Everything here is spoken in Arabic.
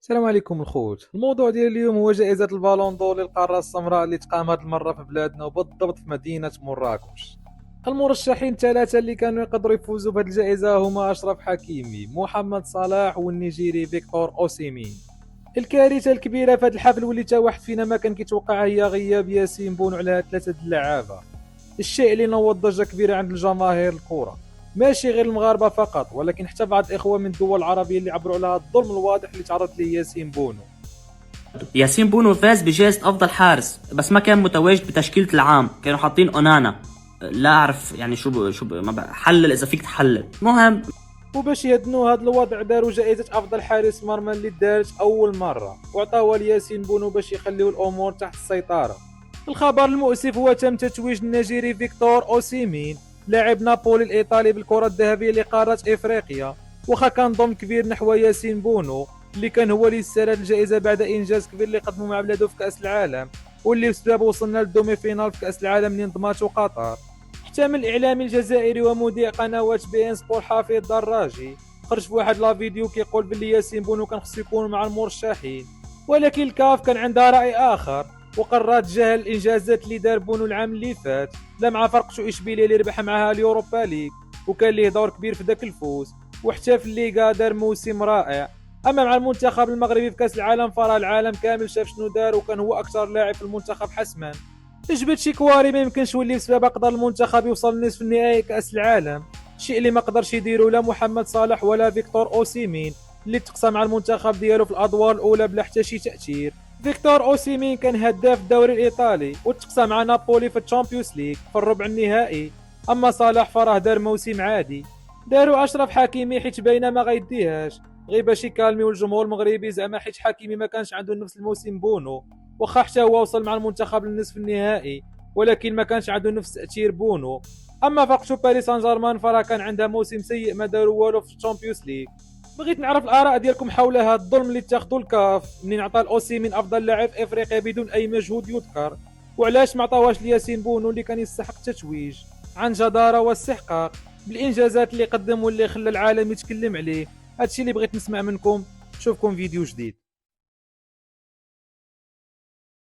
السلام عليكم الخوت. الموضوع ديال اليوم هو جائزة البالون دور للقارة السمراء اللي تقام هذه المرة في بلادنا وبالضبط في مدينة مراكش. المرشحين الثلاثة اللي كانوا يقدروا يفوزوا بهذه الجائزة هما أشرف حكيمي، محمد صلاح والنيجيري فيكتور أوسيمين. الكارثة الكبيرة في هذا الحفل واللي تا واحد فينا ما كان كيتوقعها هي غياب ياسين بونو على ثلاثة اللعابة، الشيء اللي نوض ضجة كبيرة عند الجماهير الكرة، ماشي غير المغاربة فقط ولكن حتى بعض الإخوة من الدول العربية اللي عبروا على هذا الظلم الواضح اللي تعرض ليه ياسين بونو. ياسين بونو فاز بجائزة أفضل حارس، بس ما كان متواجد بتشكيلة العام، كانوا حاطين أونانا. لا أعرف يعني ما حلل إذا فيك تحلل. المهم وباش يهدنوا هذا الوضع داروا جائزة أفضل حارس مرمى اللي دارت أول مرة وعطاوها لياسين بونو باش يخليو الأمور تحت السيطرة. الخبر المؤسف هو تم تتويج النيجيري فيكتور أوسيمين لاعب نابولي الإيطالي بالكرة الذهبية لقارة إفريقيا، وخا كان ضم كبير نحو ياسين بونو اللي كان هو اللي يستاهل هذه الجائزة بعد إنجاز كبير اللي قدمه مع بلادو في كأس العالم، واللي بسبب وصلنا للدومي فينال في كأس العالم اللي انضمته قطر. احتمل الإعلامي الجزائري ومذيع قنوات بي ان سبور حفيظ دراجي خرج في واحد لا فيديو كيقول باللي ياسين بونو كان خصو يكون مع المرشحين، ولكن الكاف كان عندها رأي آخر وقررت تجاهل الإنجازات اللي دار بونو العام اللي فات، لا مع فرقته إشبيلية اللي ربح معها اليوروبا ليغ وكان ليه دور كبير في ذاك الفوز، وحتى في الليغا دار موسم رائع. اما مع المنتخب المغربي في كاس العالم فراه العالم كامل شاف شنو دار وكان هو اكثر لاعب في المنتخب حسما. جبت شي كواري ما يمكنش يولي بسبب قدر المنتخب يوصل لنصف النهائي كاس العالم، الشيء اللي ما قدرش يديروا لا محمد صالح ولا فيكتور اوسيمين اللي تقسم مع المنتخب ديالو في الادوار الاولى بلا حتى شي تاثير. فيكتور اوسيمين كان هداف الدوري الايطالي وتقسم مع نابولي في الشامبيونز ليغ في الربع النهائي، اما صالح فراه دار موسم عادي. داروا اشرف حكيمي حيت باينه ما غيديهاش، غير باش يكالميو الجمهور المغربي زعما حيت حكيمي ما كانش عنده نفس الموسم بونو، واخا حتى هو وصل مع المنتخب للنصف النهائي ولكن ما كانش عنده نفس تاثير بونو. اما فرقته باريس سان جيرمان فراه كان عندها موسم سيء ما داروا والو في الشامبيونز ليغ. بغيت نعرف الاراء ديالكم حول هذا الظلم اللي اتخذوا الكاف منين عطى الاوسي من افضل لاعب في افريقيا بدون اي مجهود يذكر، وعلاش ما عطاوهاش لياسين بونو اللي كان يستحق التتويج عن جداره واستحقاق بالانجازات اللي قدم واللي خلى العالم يتكلم عليه. هادشي اللي بغيت نسمع منكم، نشوفكم فيديو جديد.